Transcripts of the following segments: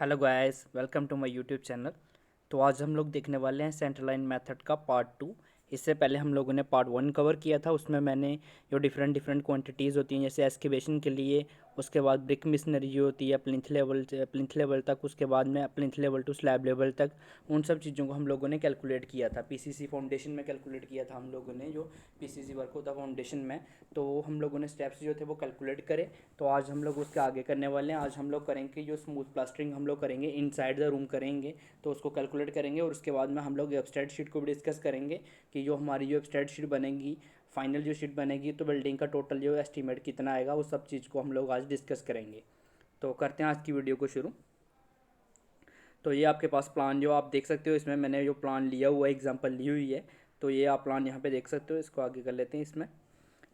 Hello guys, welcome to my YouTube channel. तो आज हम लोग देखने वाले हैं सेंटर लाइन मेथड का पार्ट 2। इससे पहले हम लोगों ने पार्ट 1 कवर किया था। उसमें मैंने जो डिफरेंट डिफरेंट क्वांटिटीज़ होती हैं जैसे एक्सकेवेशन के लिए, उसके बाद ब्रिक मिशनरी जो होती है प्लिंथ लेवल तक, उसके बाद में plinth level to slab level तक, उन सब चीज़ों को हम लोगों ने कैलकुलेट किया था। पीसीसी फाउंडेशन में कैलकुलेट किया था हम लोगों ने, जो पीसीसी वर्क होता फाउंडेशन में। तो हम लोगों ने स्टेप्स जो थे वो कैलकुलेट करे। तो आज हम लोग उसके आगे करने वाले हैं। आज हम लोग करेंगे जो स्मूथ प्लास्टरिंग हम लोग करेंगे इनसाइड द रूम करेंगे, तो उसको कैलकुलेट करेंगे। और उसके बाद में हम लोग एब्स्ट्रैक्ट शीट को भी डिस्कस करेंगे कि जो हमारी जो एब्स्ट्रैक्ट शीट बनेगी, फाइनल जो शीट बनेगी, तो बिल्डिंग का टोटल जो एस्टीमेट कितना आएगा, वो सब चीज़ को हम लोग आज डिस्कस करेंगे। तो करते हैं आज की वीडियो को शुरू। तो ये आपके पास प्लान जो आप देख सकते हो, इसमें मैंने जो प्लान लिया हुआ है, एग्जांपल ली हुई है। तो ये आप प्लान यहाँ पे देख सकते हो। इसको आगे कर लेते हैं इसमें।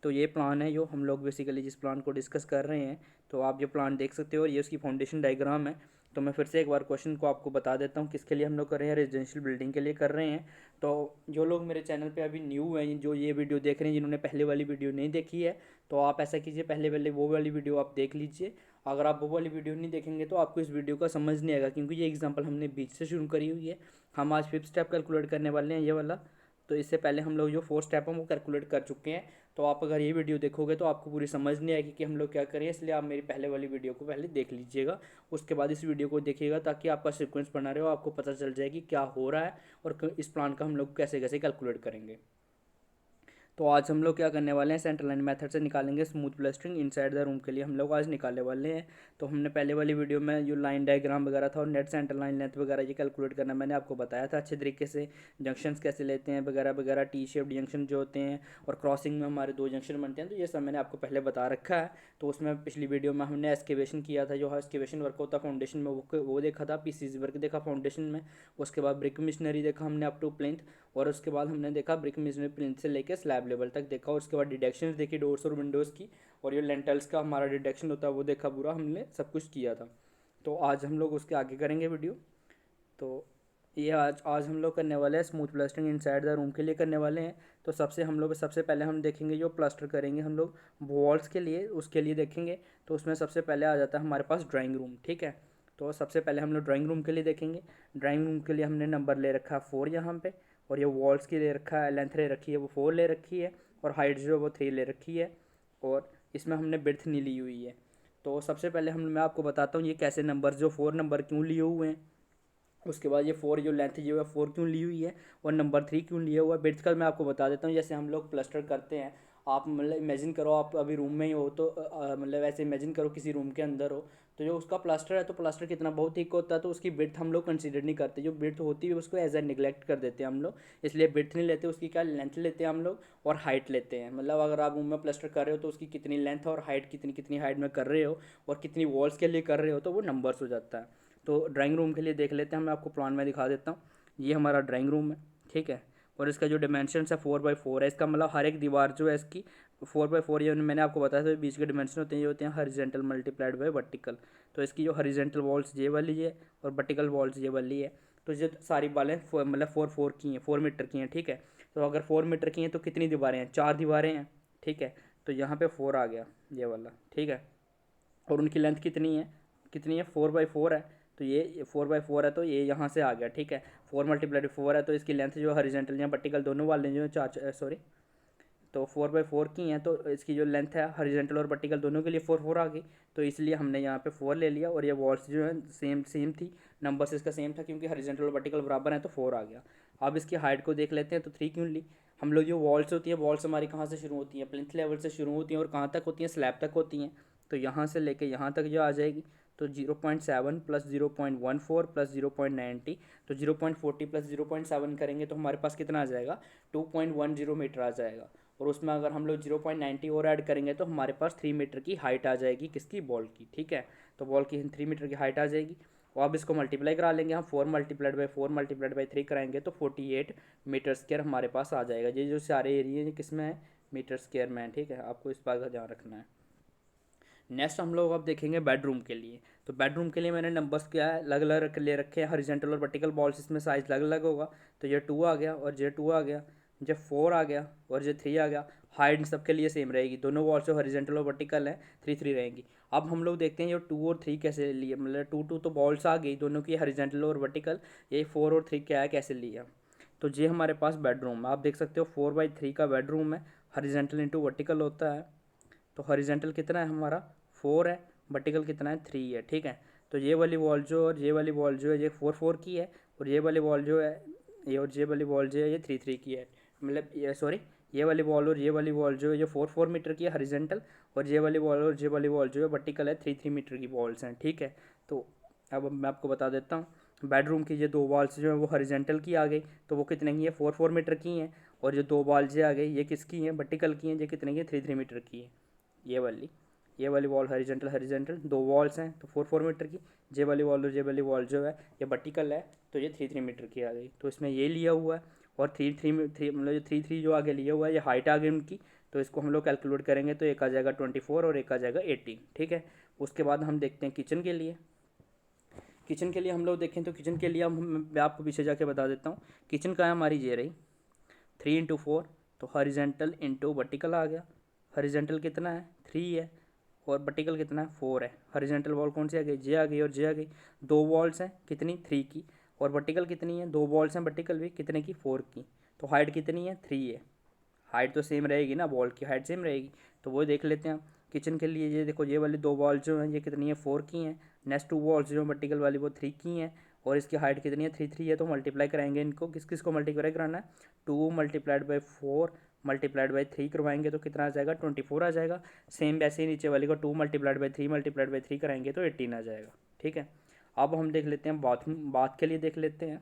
तो ये प्लान है जो हम लोग बेसिकली जिस प्लान को डिस्कस कर रहे हैं। तो आप ये प्लान देख सकते हो और ये उसकी फाउंडेशन डायग्राम है। तो मैं फिर से एक बार क्वेश्चन को आपको बता देता हूँ किसके लिए हम लोग कर रहे हैं। रेजिडेंशियल बिल्डिंग के लिए कर रहे हैं। तो जो लोग मेरे चैनल पे अभी न्यू हैं, जो ये वीडियो देख रहे हैं, जिन्होंने पहले वाली वीडियो नहीं देखी है, तो आप ऐसा कीजिए, पहले वाले वो वाली वीडियो आप देख लीजिए। अगर आप वो वाली वीडियो नहीं देखेंगे तो आपको इस वीडियो का समझ नहीं आएगा, क्योंकि ये एग्जाम्पल हमने बीच से शुरू करी हुई है। हम आज फिफ्थ स्टेप कैलकुलेट करने वाले हैं, ये वाला। तो इससे पहले हम लोग जो फोर्थ स्टेप है वो कैलकुलेट कर चुके हैं। तो आप अगर ये वीडियो देखोगे तो आपको पूरी समझ नहीं आएगी कि हम लोग क्या करें, इसलिए आप मेरी पहले वाली वीडियो को पहले देख लीजिएगा। उसके बाद इस वीडियो को देखिएगा ताकि आपका सीक्वेंस बना रहे हो, आपको पता चल जाए कि क्या हो रहा है और इस प्लान का हम लोग कैसे कैसे कैलकुलेट करेंगे। तो आज हम लोग क्या करने वाले हैं, सेंटर लाइन मेथड से निकालेंगे smooth plastering inside the room के लिए हम लोग आज निकालने वाले हैं। तो हमने पहले वाली वीडियो में जो लाइन डायग्राम वगैरह था और नेट सेंटर लाइन लेंथ वगैरह ये कैलकुलेट करना मैंने आपको बताया था अच्छे तरीके से। जंक्शंस कैसे लेते हैं वगैरह वगैरह, टी शेप्ड जंक्शन जो होते हैं, और क्रॉसिंग में हमारे दो जंक्शन बनते हैं। तो ये सब मैंने आपको पहले बता रखा है। तो उसमें पिछली वीडियो में हमने एक्सकेवेशन किया था, जो एक्सकेवेशन वर्क होता फाउंडेशन में, वो देखा था। पीसीसी वर्क देखा फाउंडेशन में। उसके बाद ब्रिक मिशनरी देखा हमने अप टू प्लिंथ। और उसके बाद हमने देखा ब्रिक मिशनरी प्लिंथ से लेकर स्लैब लेवल तक देखा। उसके बाद डिडक्शंस देखी डोर्स और विंडोज़ की, और ये लेंटल्स का हमारा डिडक्शन होता है वो देखा। पूरा हमने सब कुछ किया था। तो आज हम लोग उसके आगे करेंगे वीडियो। तो ये आज आज हम लोग करने वाले हैं smooth plastering inside the room के लिए करने वाले हैं। तो सबसे पहले हम देखेंगे जो प्लास्टर करेंगे हम लोग वॉल्स के लिए, उसके लिए देखेंगे। तो उसमें सबसे पहले आ जाता है हमारे पास ड्राइंग रूम, ठीक है। तो सबसे पहले हम लोग ड्राइंग रूम के लिए देखेंगे। ड्राइंग रूम के लिए हमने नंबर ले रखा है 4 यहाँ पे। और ये वॉल्स की ले रखा है, लेंथ ले रखी है वो 4 ले रखी है। और हाइट जो है वो 3 ले रखी है। और इसमें हमने बिर्थ नहीं ली हुई है। तो सबसे पहले मैं आपको बताता हूँ ये कैसे नंबर, जो 4 नंबर क्यों लिए हुए हैं। उसके बाद ये 4 जो लेंथ जो है 4 क्यों ली हुई है, और नंबर 3 क्यों लिया हुआ है। बिट्स का मैं आपको बता देता हूँ। जैसे हम लोग प्लास्टर करते हैं, आप मतलब इमेजिन करो आप अभी रूम में ही हो, तो मतलब ऐसे इमेजिन करो किसी रूम के अंदर हो। तो जो उसका प्लास्टर है, तो प्लास्टर कितना बहुत थिक होता है, तो उसकी बिर्थ हम लोग कंसीडर नहीं करते। जो बिर्थ होती है उसको एज ए निगलेक्ट कर देते हैं हम लोग। इसलिए बिर्थ नहीं लेते, उसकी क्या लेंथ लेते हैं हम लोग, और हाइट लेते हैं। मतलब अगर आप रूम में प्लास्टर कर रहे हो तो उसकी कितनी लेंथ और हाइट, कितनी कितनी हाइट में कर रहे हो और कितनी वॉल्स के लिए कर रहे हो, तो वो नंबर्स हो जाता है। तो ड्राइंग रूम के लिए देख लेते हैं, मैं आपको प्लान में दिखा देता हूँ। ये हमारा ड्राइंग रूम है, ठीक है। और इसका जो डिमेंशन है 4x4 है। इसका मतलब हर एक दीवार जो है इसकी 4x4, ये मैंने आपको बताया था बीच के डिमेंशन होते हैं, ये होते हैं हॉरिजॉन्टल मल्टीप्लाइड बाय वर्टिकल। तो इसकी जो हॉरिजॉन्टल वॉल्स ये वाली है और वर्टिकल वॉल्स ये वाली है। तो ये सारी बालें मतलब 4 4 की हैं, 4 मीटर की हैं, ठीक है। तो अगर 4 मीटर की हैं तो कितनी दीवारें हैं, 4 दीवारें हैं, ठीक है। तो यहाँ पे 4 आ गया ये वाला, ठीक है। और उनकी लेंथ कितनी है 4x4 है। तो ये 4x4 है, तो ये यहाँ से आ गया, ठीक है। 4 × 4 है, तो इसकी लेंथ जो है हॉरिजॉन्टल या वर्टिकल दोनों वाले जो है चार सॉरी, तो 4x4 की हैं, तो इसकी जो लेंथ है हॉरिजॉन्टल और वर्टिकल दोनों के लिए 4 4 आ गई। तो इसलिए हमने यहाँ पे 4 ले लिया। और ये वॉल्स जो है सेम सेम थी, नंबर्स इसका सेम था, क्योंकि हॉरिजॉन्टल और वर्टिकल बराबर हैं, तो 4 आ गया। अब इसकी हाइट को देख लेते हैं। तो 3 क्यों ली हम लोग। जो वॉल्स होती है, वॉल्स हमारी कहाँ से शुरू होती हैं, प्लिंथ लेवल से शुरू होती हैं, और कहाँ तक होती हैं, स्लैब तक होती हैं। तो यहाँ से लेके यहाँ तक जो आ जाएगी, तो 0.7 प्लस 0.14 प्लस 0.90, तो 0.40 प्लस 0.7 करेंगे तो हमारे पास कितना आ जाएगा, 2.10 मीटर आ जाएगा। और उसमें अगर हम लोग 0.90 और ऐड करेंगे तो हमारे पास 3 मीटर की हाइट आ जाएगी, किसकी, बॉल की, ठीक है। तो बॉल की 3 मीटर की हाइट आ जाएगी। और अब इसको मल्टीप्लाई करा लेंगे हम, 4 × 4 × 3 कराएंगे तो 48 मीटर स्क्वायर हमारे पास आ जाएगा। ये जो सारे एरिए किसमें है, मीटर स्क्वायर में है, ठीक है। आपको इस बात का ध्यान रखना है। नेक्स्ट हम लोग अब देखेंगे बेडरूम के लिए। तो बेडरूम के लिए मैंने नंबर्स क्या है अलग अलग ले रखे हैं, हॉरिजॉन्टल और वर्टिकल बॉल्स इसमें साइज अलग अलग होगा। तो ये 2 आ गया और ये 2 आ गया, ये 4 आ गया और ये 3 आ गया। हाइट सबके लिए सेम रहेगी, दोनों वॉल्स जो हॉरिजॉन्टल और वर्टिकल हैं 3 3 रहेंगी। अब हम लोग देखते हैं ये 2 और 3 कैसे लिए, मतलब 2 तो बॉल्स आ गई दोनों की हॉरिजॉन्टल और वर्टिकल, ये 4 और 3 क्या है कैसे लिया। तो ये हमारे पास बेडरूम, आप देख सकते हो 4/3 का बेडरूम है, हॉरिजॉन्टल इंटू वर्टिकल होता है। तो हॉरिजॉन्टल कितना है हमारा 4 है, वर्टिकल कितना है 3 है, ठीक है। तो ये वाली वॉल जो और ये वाली वॉल जो है ये 4 4 की है, और ये वाली वॉल जो है ये और ये वाली वॉल जो है ये 3 3 की है, मतलब ये सॉरी ये वाली वॉल और ये वाली वॉल जो है ये 4 4 मीटर की है हॉरिजॉन्टल, और ये वाली वॉल और ये वाली वॉल जो है वर्टिकल है 3 3 मीटर की वॉल्स हैं, ठीक है। तो अब मैं आपको बता देता हूँ, बेडरूम की ये 2 वॉल्स जो है वो हॉरिजॉन्टल की आ गई, तो वो कितने की है 4 4 मीटर की हैं, और ये 2 वॉल्स ये आ गई ये किसकी हैं वर्टिकल की हैं, ये कितने की 3 3 मीटर की है। ये वाली वॉल हॉरिजॉन्टल हॉरिजॉन्टल 2 वॉल्स हैं तो 4 4 मीटर की, ये वाली वॉल और ये वाली वॉल जो है ये वर्टिकल है तो ये 3 3 मीटर की आ गई। तो इसमें ये लिया हुआ है, और 3 3 3 मतलब ये 3 3 जो आगे लिया हुआ है ये हाइट आ गई उनकी, तो इसको हम लोग कैलकुलेट करेंगे तो एक आ जाएगा 24 और एक आ जाएगा 18, ठीक है। उसके बाद हम देखते हैं किचन के लिए। किचन के लिए हम लोग देखें तो किचन के लिए मैं आपको पीछे जाके बता देता हूँ। किचन का है हमारी ये रही 3 × 4, तो हॉरिजॉन्टल इंटू वर्टिकल आ गया। हॉरिजॉन्टल कितना है 3 है, और वर्टिकल कितना है 4 है। हॉरिजॉन्टल वॉल कौन सी आ गई जे आ गई और जे आ गई, 2 वॉल्स हैं कितनी 3 की, और वर्टिकल कितनी है 2 वॉल्स हैं वर्टिकल भी कितने की 4 की। तो हाइट कितनी है 3 है, हाइट तो सेम रहेगी ना, वॉल की हाइट सेम रहेगी, तो वो देख लेते हैं। किचन के लिए ये देखो ये वाली 2 वॉल जो हैं ये कितनी है 4 की हैं, नेक्स्ट 2 वॉल्स जो वर्टिकल वाली वो 3 की हैं, और इसकी हाइट कितनी है 3 3 है। तो मल्टीप्लाई कराएंगे इनको, किस किस को मल्टीप्लाई कराना है 2 × 4 × 3 करवाएंगे तो कितना आ जाएगा 24 आ जाएगा। सेम वैसे ही नीचे वाली को 2 × 3 × 3 कराएंगे तो 18 आ जाएगा, ठीक है। अब हम देख लेते हैं बाथरूम, बाथ के लिए देख लेते हैं।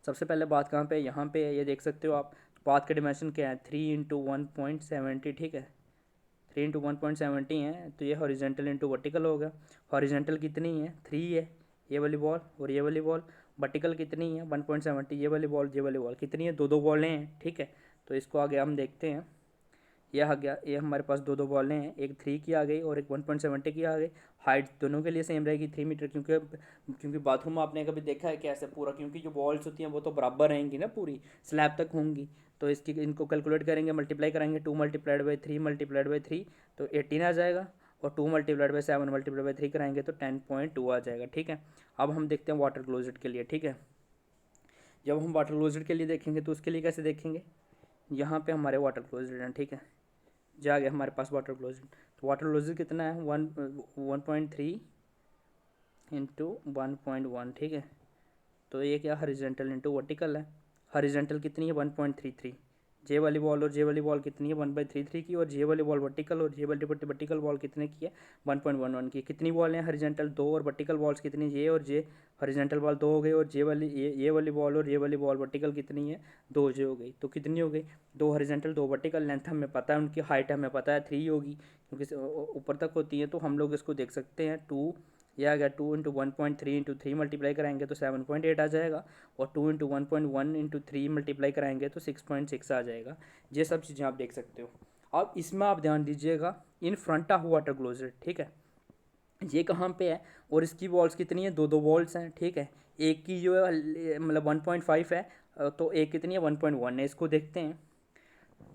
सबसे पहले बात कहाँ पे है, यहाँ पे है, ये देख सकते हो आप। बाथ के डिमेंशन क्या है 3 × 1.70, ठीक है 3 × 1.70 है, तो ये हॉरिजेंटल इंटू वर्टिकल होगा। हॉरिजेंटल कितनी है 3 है, ये वाली बॉल और ये वाली बॉल। वर्टिकल कितनी है 1.70, ये वाली बॉल कितनी है 2 2 बॉलें हैं, ठीक है। तो इसको आगे हम देखते हैं, यह आ गया, ये हमारे पास 2 2 बॉलें हैं, एक 3 की आ गई और एक 1.70 की आ गई। हाइट दोनों के लिए सेम रहेगी 3 मीटर, क्योंकि बाथरूम आपने कभी देखा है कैसे पूरा, क्योंकि जो वॉल्स होती हैं वो तो बराबर रहेंगी ना, पूरी स्लैब तक होंगी। तो इसकी इनको कैलकुलेट करेंगे, मल्टीप्लाई करेंगे 2 × 3 तो 18 आ जाएगा, और 2 × 7 × 3 कराएंगे तो 10.2 आ जाएगा, ठीक है। अब हम देखते हैं वाटर क्लोजेट के लिए, ठीक है। जब हम वाटर क्लोजेट के लिए देखेंगे तो उसके लिए कैसे देखेंगे, यहाँ पे हमारे वाटर क्लोजेट हैं, ठीक है। जा गया हमारे पास वाटर क्लोजेट, तो वाटर क्लोजेट कितना है 1.3 × 1.1, ठीक है। तो ये क्या हॉरिजॉन्टल इंटू वर्टिकल है। हॉरिजॉन्टल कितनी है 1.33, जे वाली वॉल और जे वाली वॉल कितनी है 1/33 की, और जे वाली वॉल वर्टिकल और जे वाली वर्टिकल वॉल कितने की है 1.11 की। कितनी वॉल है हॉरिजॉन्टल 2, और वर्टिकल वॉल्स कितनी ये और जे हॉरिजॉन्टल वॉल 2 हो गई, और जे वाली ये वाली वॉल और ये वाली वॉल वर्टिकल कितनी है 2 जे हो गई। तो कितनी हो गई 2 हॉरिजॉन्टल 2 वर्टिकल। लेंथ हमें पता है, उनकी हाइट हमें पता है 3 होगी, क्योंकि ऊपर तक होती है। तो हम लोग इसको देख सकते हैं 2, यह आ गया 2 × 1.3 × 3 मल्टीप्लाई कराएंगे तो 7.8 आ जाएगा, और 2 × 1.1 × 3 मल्टीप्लाई कराएंगे तो 6.6 आ जाएगा। ये सब चीज़ें आप देख सकते हो। अब इसमें आप ध्यान दीजिएगा in front of water closet, ठीक है, ये कहाँ पे है, और इसकी वॉल्स कितनी है 2 2 वॉल्स हैं, ठीक है। एक की जो है मतलब 1.5 है, तो एक कितनी है 1.1 है, इसको देखते हैं।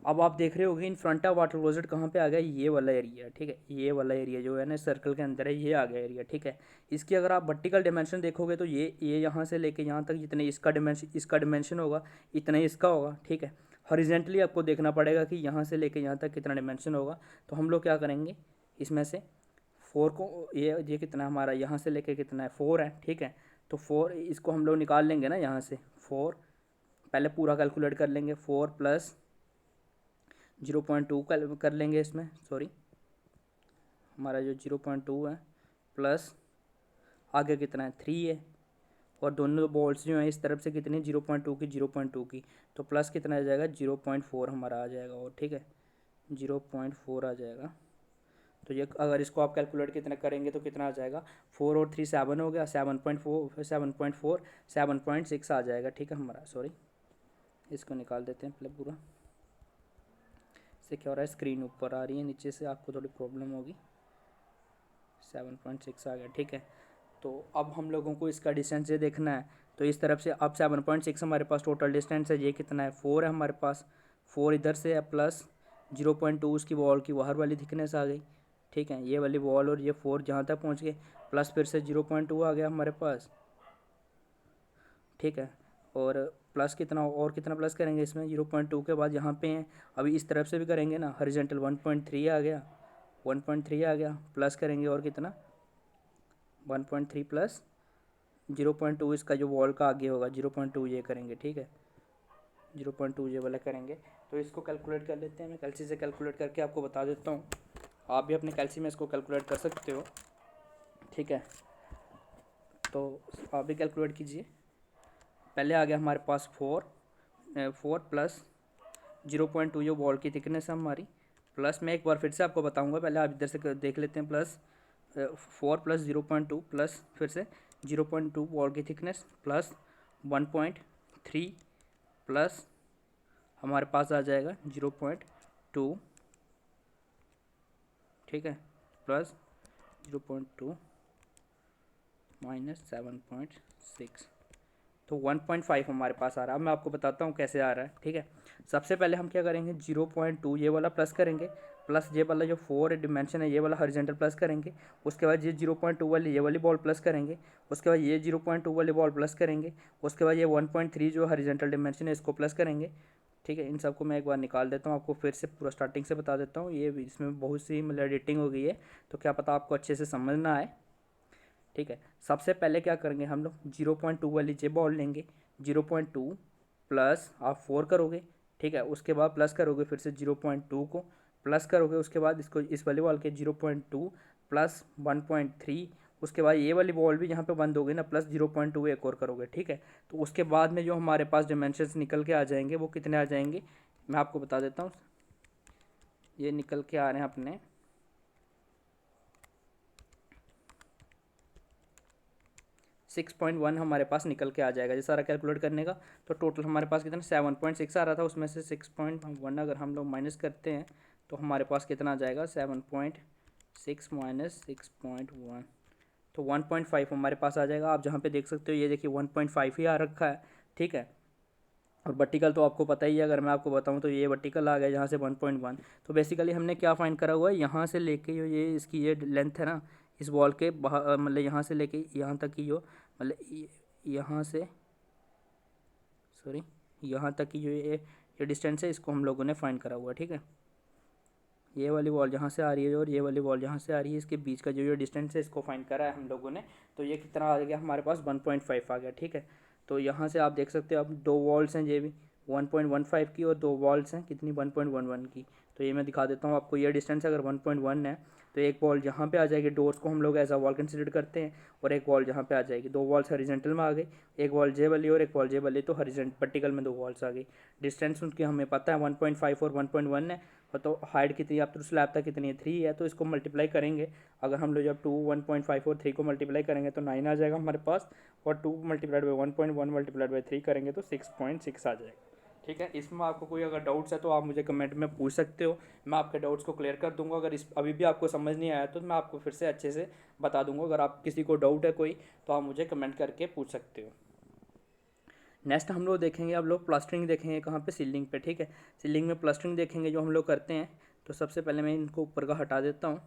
अब आप देख रहे होगे in front of water closet कहाँ पे आ गया, ये वाला एरिया, ठीक है। ये वाला एरिया जो है ना सर्कल के अंदर है, ये आ गया एरिया, ठीक है। इसकी अगर आप वर्टिकल डिमेंशन देखोगे तो ये यहाँ से लेके यहाँ तक जितने इसका डिमेंशन होगा इतना ही इसका होगा, ठीक है। हॉरिजेंटली आपको देखना पड़ेगा कि यहाँ से लेके यहाँ तक कितना डिमेंशन होगा। तो हम लोग क्या करेंगे, इसमें से 4 को, ये कितना हमारा यहाँ से लेके कितना है 4 है, ठीक है। तो 4 इसको हम लोग निकाल लेंगे ना यहाँ से 4, पहले पूरा कैलकुलेट कर लेंगे 4 + 0.2 कर लेंगे इसमें, सॉरी हमारा जो 0.2 है, प्लस आगे कितना है 3 है, और दोनों बॉल्स जो हैं इस तरफ से कितनी 0.2 की 0.2 की, तो प्लस कितना आ जाएगा 0.4 हमारा आ जाएगा, और ठीक है 0.4 आ जाएगा। तो ये अगर इसको आप कैलकुलेट कितना करेंगे तो कितना आ जाएगा 4 और 3 7 हो गया, 7.4 7.6 आ जाएगा, ठीक है हमारा। सॉरी इसको निकाल देते हैं पहले पूरा, इससे क्या हो रहा है स्क्रीन ऊपर आ रही है, नीचे से आपको थोड़ी प्रॉब्लम होगी। 7.6 आ गया, ठीक है। तो अब हम लोगों को इसका डिस्टेंस ये देखना है, तो इस तरफ से अब 7.6 हमारे पास टोटल डिस्टेंस है, ये कितना है 4 है हमारे पास, 4 इधर से है, प्लस 0.2 उसकी वॉल की बाहर वाली थिकनेस आ गई, ठीक है। ये वाली वॉल और ये 4 जहाँ तक पहुँच गए, प्लस फिर से 0.2 आ गया हमारे पास, ठीक है। और प्लस कितना, और कितना प्लस करेंगे इसमें 0.2 के बाद यहाँ पे हैं, अभी इस तरफ से भी करेंगे ना, हॉरिजॉन्टल 1.3 आ गया, 1.3 आ गया, प्लस करेंगे और कितना 1.3 प्लस 0.2 इसका जो वॉल का आगे होगा 0.2 ये करेंगे, ठीक है। 0.2 ये वाला करेंगे। तो इसको कैलकुलेट कर लेते हैं, मैं कैलसी से कैलकुलेट करके आपको बता देता हूँ, आप भी अपने कैलसी में इसको कैलकुलेट कर सकते हो, ठीक है। तो आप भी कैलकुलेट कीजिए। पहले आ गया हमारे पास 4 प्लस 0.2 जो वॉल की थिकनेस है हमारी, प्लस मैं एक बार फिर से आपको बताऊंगा, पहले आप इधर से देख लेते हैं। प्लस 4 प्लस 0.2 प्लस फिर से 0.2 वॉल की थिकनेस प्लस 1.3 प्लस हमारे पास आ जाएगा 0.2, ठीक है, प्लस 0.2 माइनस 7.6, तो 1.5 हमारे पास आ रहा है। मैं आपको बताता हूँ कैसे आ रहा है, ठीक है। सबसे पहले हम क्या करेंगे, 0.2 ये वाला प्लस करेंगे, प्लस ये वाला जो 4 डिमेंशन है ये वाला हॉरिजॉन्टल प्लस करेंगे, उसके बाद ये 0.2 वाली ये वाली बॉल प्लस करेंगे, उसके बाद ये 0.2 वाली बॉल प्लस करेंगे, उसके बाद ये 1.3 जो हॉरिजॉन्टल डिमेंशन है इसको प्लस करेंगे, ठीक है। इन सबको मैं एक बार निकाल देता हूँ, आपको फिर से पूरा स्टार्टिंग से बता देता हूँ, ये इसमें बहुत सी मतलब एडिटिंग हो गई है, तो क्या पता आपको अच्छे से समझ ना आए, ठीक है। सबसे पहले क्या करेंगे हम लोग, 0.2 वाली जे बॉल लेंगे, 0.2 प्लस आप 4 करोगे, ठीक है, उसके बाद प्लस करोगे फिर से 0.2 को प्लस करोगे, उसके बाद इसको इस वाली बॉल के 0.2 प्लस 1.3, उसके बाद ये वाली बॉल भी यहाँ पे बंद हो गई ना, प्लस 0.2 एक और करोगे, ठीक है। तो उसके बाद में जो हमारे पास डायमेंशंस निकल के आ जाएंगे वो कितने आ जाएंगे, मैं आपको बता देता हूँ। ये निकल के आ रहे हैं अपने 6.1 हमारे पास निकल के आ जाएगा। ये सारा कैलकुलेट करने का तो टोटल हमारे पास कितना 7.6 आ रहा था, उसमें से 6.1 अगर हम लोग माइनस करते हैं तो हमारे पास कितना आ जाएगा 7.6 माइनस 6.1, तो 1.5 हमारे पास आ जाएगा। आप जहाँ पे देख सकते हो ये देखिए 1.5 ही आ रखा है, ठीक है। और वर्टिकल तो आपको पता ही है, अगर मैं आपको बताऊं तो ये वर्टिकल आ गया यहाँ से 1.1। तो बेसिकली हमने क्या फाइंड करा हुआ है, यहाँ से लेके जो ये इसकी ये लेंथ है ना, इस वॉल के मतलब यहाँ से लेके यहाँ तक की जो मतलब यहाँ से सॉरी यहाँ तक की जो ये डिस्टेंस है इसको हम लोगों ने फाइंड करा हुआ है, ठीक है। ये वाली वॉल जहाँ से आ रही है और ये वाली वॉल जहाँ से आ रही है इसके बीच का जो डिस्टेंस है इसको फाइंड करा है हम लोगों ने। तो ये कितना आ गया हमारे पास 1.5 आ गया, ठीक है। तो यहाँ से आप देख सकते हो अब दो वॉल्स हैं ये भी 1.15 की और दो वॉल्स हैं कितनी 1.11 की। तो ये मैं दिखा देता हूँ आपको, ये डिस्टेंस अगर 1.1 है तो एक वॉल यहाँ पे आ जाएगी, डोर्स को हम लोग एज अ वॉल कंसिडर करते हैं, और एक वॉल यहाँ पे आ जाएगी, दो वॉल्स हॉरिजॉन्टल में आ गई, एक वॉल जे वाली और एक वॉल जे वाली, तो हॉरिजॉन्टल वर्टिकल में दो वॉल्स आ गई। डिस्टेंस उनकी हमें पता है 1.5 और 1.1 है, और तो हाइट कितनी आप तो स्लैब तक कितनी है 3 है, तो इसको मल्टीप्लाई करेंगे। अगर हम लोग जब 2 1.5 और 3 को मल्टीप्लाई करेंगे तो 9 आ जाएगा हमारे पास, और 2 मल्टीप्लाइड बाई 1.1 मल्टीप्लाइड बाई 3 करेंगे तो 6.6 आ जाएगा, ठीक है। इसमें आपको कोई अगर डाउट्स है तो आप मुझे कमेंट में पूछ सकते हो, मैं आपके डाउट्स को क्लियर कर दूंगा। अगर इस अभी भी आपको समझ नहीं आया तो मैं आपको फिर से अच्छे से बता दूंगा। अगर आप किसी को डाउट है कोई तो आप मुझे कमेंट करके पूछ सकते हो। नेक्स्ट हम लोग देखेंगे, अब लोग प्लास्टरिंग देखेंगे कहाँ पे, सीलिंग पे, ठीक है। सीलिंग में प्लास्टरिंग देखेंगे जो हम लोग करते हैं। तो सबसे पहले मैं इनको ऊपर का हटा देता हूँ।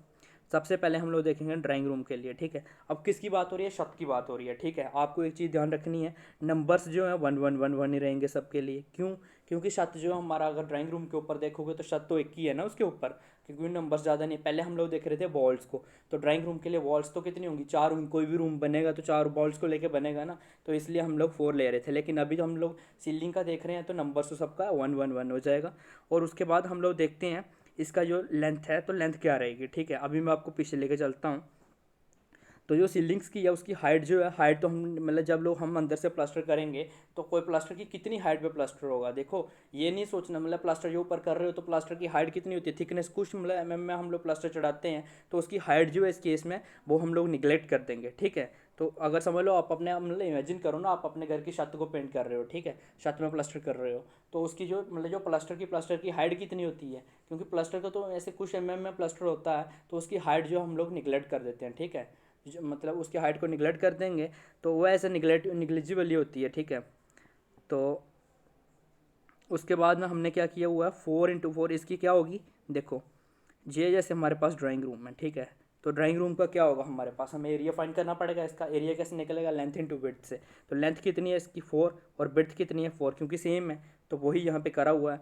सबसे पहले हम लोग देखेंगे ड्राइंग रूम के लिए, ठीक है। अब किसकी बात हो रही है, छत की बात हो रही है, ठीक है। आपको एक चीज़ ध्यान रखनी है, नंबर्स जो है 1 1 1 1 ही रहेंगे सबके लिए, क्यों, क्योंकि छत जो है हमारा, अगर ड्राइंग रूम के ऊपर देखोगे तो छत तो एक ही है ना उसके ऊपर, क्योंकि नंबर्स ज़्यादा नहीं। पहले हम लोग देख रहे थे वॉल्स को, तो ड्राइंग रूम के लिए वॉल्स तो कितनी होंगी, 4 होंगी, कोई भी रूम बनेगा तो 4 वॉल्स को लेके बनेगा ना, तो इसलिए हम लोग 4 ले रहे थे। लेकिन अभी जो हम लोग सीलिंग का देख रहे हैं तो नंबर्स तो सबका 1 1 1 हो जाएगा। और उसके बाद हम लोग देखते हैं इसका जो लेंथ है, तो लेंथ क्या रहेगी, ठीक है। अभी मैं आपको पीछे लेके चलता हूँ। तो जो सीलिंग्स की है उसकी हाइट जो है, हाइट तो हम मतलब जब लोग हम अंदर से प्लास्टर करेंगे तो कोई प्लास्टर की कितनी हाइट पे प्लास्टर होगा, देखो ये नहीं सोचना मतलब प्लास्टर जो ऊपर कर रहे हो तो प्लास्टर की हाइट कितनी होती है, थिकनेस कुछ मतलब एमएम में हम लोग प्लास्टर चढ़ाते हैं, तो उसकी हाइट जो है इस केस में वो हम लोग निगलेक्ट कर देंगे, ठीक है। तो अगर समझ लो आप अपने मतलब इमेजिन करो ना, आप अपने घर की छत को पेंट कर रहे हो, ठीक है, छत में प्लास्टर कर रहे हो, तो उसकी जो मतलब जो प्लास्टर की हाइट कितनी होती है, क्योंकि प्लास्टर का तो ऐसे कुछ एमएम में प्लास्टर होता है, तो उसकी हाइट जो हम लोग निगलेक्ट कर देते हैं, ठीक है। मतलब उसकी हाइट को निगलेक्ट कर देंगे तो वो ऐसे निगलेक्ट निगलिजिबल ही होती है, ठीक है। तो उसके बाद ना हमने क्या किया हुआ है, 4x4 इसकी क्या होगी, देखो ये जैसे हमारे पास ड्राइंग रूम है, ठीक है। तो ड्राइंग रूम का क्या होगा, हमारे पास हमें एरिया फाइंड करना पड़ेगा। इसका एरिया कैसे निकलेगा, लेंथ इंटू विड्थ से। तो लेंथ कितनी है इसकी 4 और विड्थ कितनी है 4, क्योंकि सेम है तो वही यहाँ पे करा हुआ है,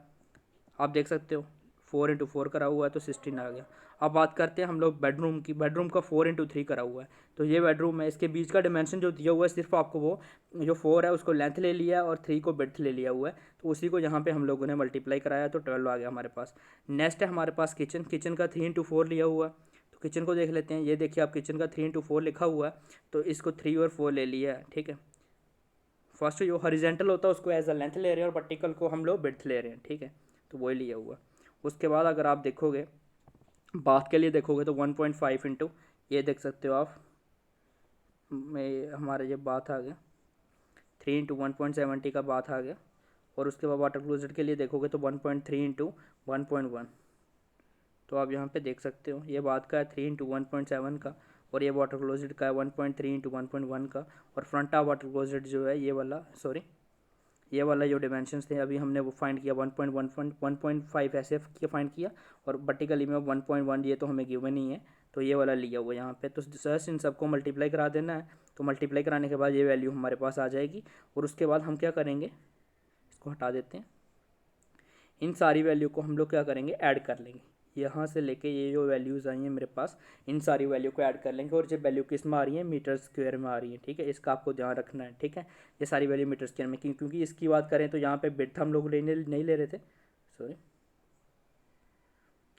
आप देख सकते हो 4x4 करा हुआ है तो 16 आ गया। अब बात करते हैं हम लोग बेडरूम की। बेडरूम का 4x3 करा हुआ है, तो ये बेडरूम है। इसके बीच का डिमेंशन जो दिया हुआ है सिर्फ आपको वो जो 4 है उसको लेंथ ले लिया और 3 को विड्थ ले लिया हुआ है, तो उसी को यहाँ पे हम लोगों ने मल्टीप्लाई कराया तो 12 आ गया हमारे पास। नेक्स्ट है हमारे पास किचन। किचन का 3x4 लिया हुआ है, तो किचन को देख लेते हैं। ये देखिए आप किचन का 3x4 लिखा हुआ है, तो इसको 3 और 4 ले लिया है, ठीक है। फर्स्ट जो हॉरिजेंटल होता है उसको एज अ लेंथ ले रहे हैं और वर्टिकल को हम लोग विड्थ ले रहे हैं, ठीक है, तो वही लिया हुआ। उसके बाद अगर आप देखोगे बाथ के लिए देखोगे तो 1.5 इंटू, ये देख सकते हो आप, में हमारा ये बाथ आ गया 3 × 1.70 का बाथ आ गया। और उसके बाद वाटर क्लोजेट के लिए देखोगे तो 1.3 इंटू 1.1, तो आप यहाँ पे देख सकते हो ये बात का है 3 × 1.7 का, और ये वाटर क्लोजेट का है 1.3 इंटू 1.1 का। और फ्रंट ऑफ वाटर क्लोजेट जो है ये वाला, सॉरी ये वाला जो डिमेंशंस थे अभी हमने वो फाइंड किया 1.5 ऐसे फाइंड किया, और वर्टिकली में 1.1 ये तो हमें गिवन ही है, तो ये वाला लिया हुआ यहाँ पे। तो जस्ट इन सबको मल्टीप्लाई करा देना है, तो मल्टीप्लाई कराने के बाद ये वैल्यू हमारे पास आ जाएगी। और उसके बाद हम क्या करेंगे, इसको हटा देते हैं, इन सारी वैल्यू को हम लोग क्या करेंगे, ऐड कर लेंगे। यहाँ से लेके ये जो वैल्यूज़ आई हैं मेरे पास, इन सारी वैल्यू को ऐड कर लेंगे। और जो वैल्यू किस में आ रही है, मीटर स्क्वायर में आ रही है, ठीक है, इसका आपको ध्यान रखना है, ठीक है। ये सारी वैल्यू मीटर स्क्वायर में, क्योंकि इसकी बात करें तो यहाँ पे विड्थ हम लोग लेने नहीं ले रहे थे, सॉरी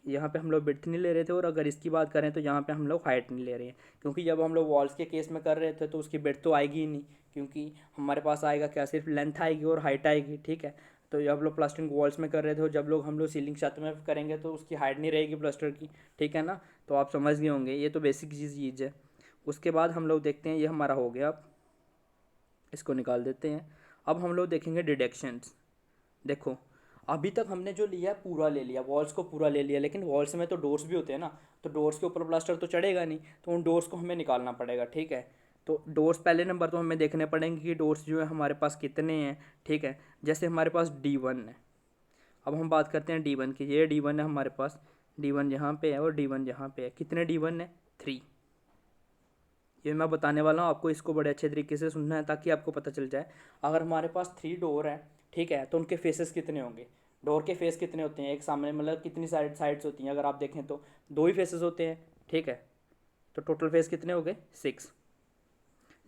यहाँ पे हम लोग विड्थ नहीं ले रहे थे। और अगर इसकी बात करें तो यहाँ पे हम लोग हाइट नहीं ले रहे हैं, क्योंकि जब हम लोग वॉल्स के केस में कर रहे थे तो उसकी विड्थ तो आएगी ही नहीं, क्योंकि हमारे पास आएगा क्या, सिर्फ लेंथ आएगी और हाइट आएगी, ठीक है। तो जब लोग प्लास्टरिंग वॉल्स में कर रहे थे और जब लोग हम लोग सीलिंग छत में करेंगे तो उसकी हाइट नहीं रहेगी प्लास्टर की, ठीक है ना। तो आप समझ गए होंगे, ये तो बेसिक चीज़ है। उसके बाद हम लोग देखते हैं, ये हमारा हो गया, अब इसको निकाल देते हैं। अब हम लोग देखेंगे डिडक्शंस। देखो अभी तक हमने जो लिया पूरा ले लिया, वॉल्स को पूरा ले लिया, लेकिन वॉल्स में तो डोर्स भी होते हैं ना, तो डोर्स के ऊपर प्लास्टर तो चढ़ेगा नहीं, तो उन डोर्स को हमें निकालना पड़ेगा, ठीक है। तो डोर्स पहले नंबर तो हमें देखने पड़ेंगे कि डोर्स जो है हमारे पास कितने हैं, ठीक है। जैसे हमारे पास D1 है, अब हम बात करते हैं D1 की। ये D1 है हमारे पास, D1 यहाँ पे है और D1 यहाँ पे है। कितने D1 है, 3। ये मैं बताने वाला हूँ आपको, इसको बड़े अच्छे तरीके से सुनना है ताकि आपको पता चल जाए। अगर हमारे पास 3 डोर है, ठीक है, तो उनके फेसेस कितने होंगे, डोर के फेस कितने होते हैं, एक सामने मतलब कितनी साइड्स होती हैं, अगर आप देखें तो 2 ही फेसेस होते हैं, ठीक है। तो टोटल फेस कितने हो गए, 6।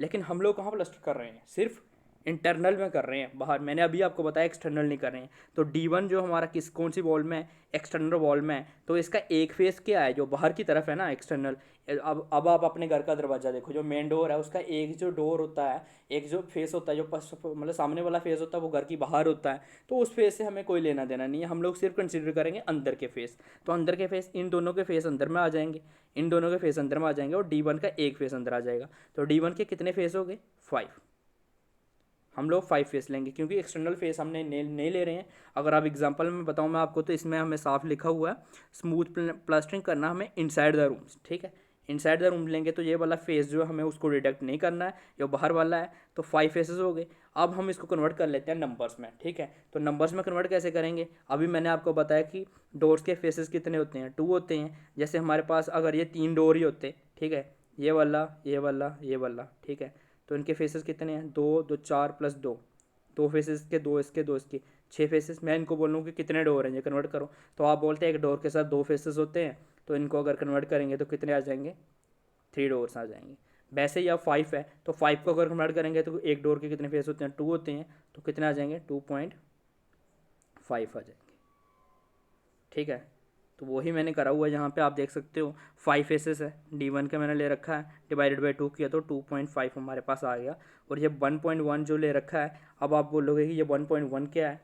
लेकिन हम लोग कहाँ प्लस्टर कर रहे हैं, सिर्फ इंटरनल में कर रहे हैं, बाहर। मैंने अभी आपको बताया एक्सटर्नल नहीं कर रहे हैं। तो D1 जो हमारा कौन सी वॉल में है, एक्सटर्नल वॉल में है, तो इसका एक फेस क्या है, जो बाहर की तरफ है ना, एक्सटर्नल। अब आप अपने घर का दरवाज़ा देखो, जो मेन डोर है उसका एक जो डोर होता है, एक जो फेस होता है, जो मतलब सामने वाला फेस होता है वो घर की बाहर होता है, तो उस फेस से हमें कोई लेना देना नहीं है। हम लोग सिर्फ कंसिडर करेंगे अंदर के फेस। तो अंदर के फेस, इन दोनों के फेस अंदर में आ जाएंगे, इन दोनों के फेस अंदर में आ जाएंगे, और D1 का एक फेस अंदर आ जाएगा। तो D1 के कितने फेस हो गए, 5। हम लोग 5 फेस लेंगे, क्योंकि एक्सटर्नल फेस हमने नहीं ले रहे हैं। अगर आप एग्जांपल में बताऊं मैं आपको, तो इसमें हमें साफ लिखा हुआ है स्मूथ प्लास्टरिंग करना हमें इनसाइड द रूम्स, ठीक है। इनसाइड द रूम लेंगे तो ये वाला फेस जो है हमें उसको डिडक्ट नहीं करना है, ये बाहर वाला है। तो 5 फेसेस हो गए। अब हम इसको कन्वर्ट कर लेते हैं नंबर्स में, ठीक है। तो नंबर्स में कन्वर्ट कैसे करेंगे, अभी मैंने आपको बताया कि डोर्स के फेसेस कितने होते हैं, 2 होते हैं। जैसे हमारे पास अगर ये 3 डोर ही होते, ठीक है, ये वाला ये वाला ये वाला, ठीक है, तो इनके फेसेस कितने हैं, 2 2 4 प्लस 2, 2 फेसेस के, 2 इसके 2 इसके, 6 फेसेस। मैं इनको बोलूँ कि कितने डोर हैं, ये कन्वर्ट करो, तो आप बोलते हैं एक डोर के साथ 2 फेसेस होते हैं, तो इनको अगर कन्वर्ट करेंगे तो कितने आ जाएंगे, 3 डोर्स आ जाएंगे। वैसे ही अब 5 है, तो 5 को अगर कन्वर्ट करेंगे तो एक डोर के कितने फेस होते हैं, 2 होते हैं, तो कितने आ जाएंगे, 2.5 आ जाएंगे, ठीक है। तो वही मैंने करा हुआ है, यहाँ पे आप देख सकते हो 5 फेसेस है, D1 का मैंने ले रखा है, डिवाइडेड बाई 2 किया तो 2.5 हमारे पास आ गया। और ये 1.1 जो ले रखा है, अब आप बोलोगे कि ये 1.1 क्या है,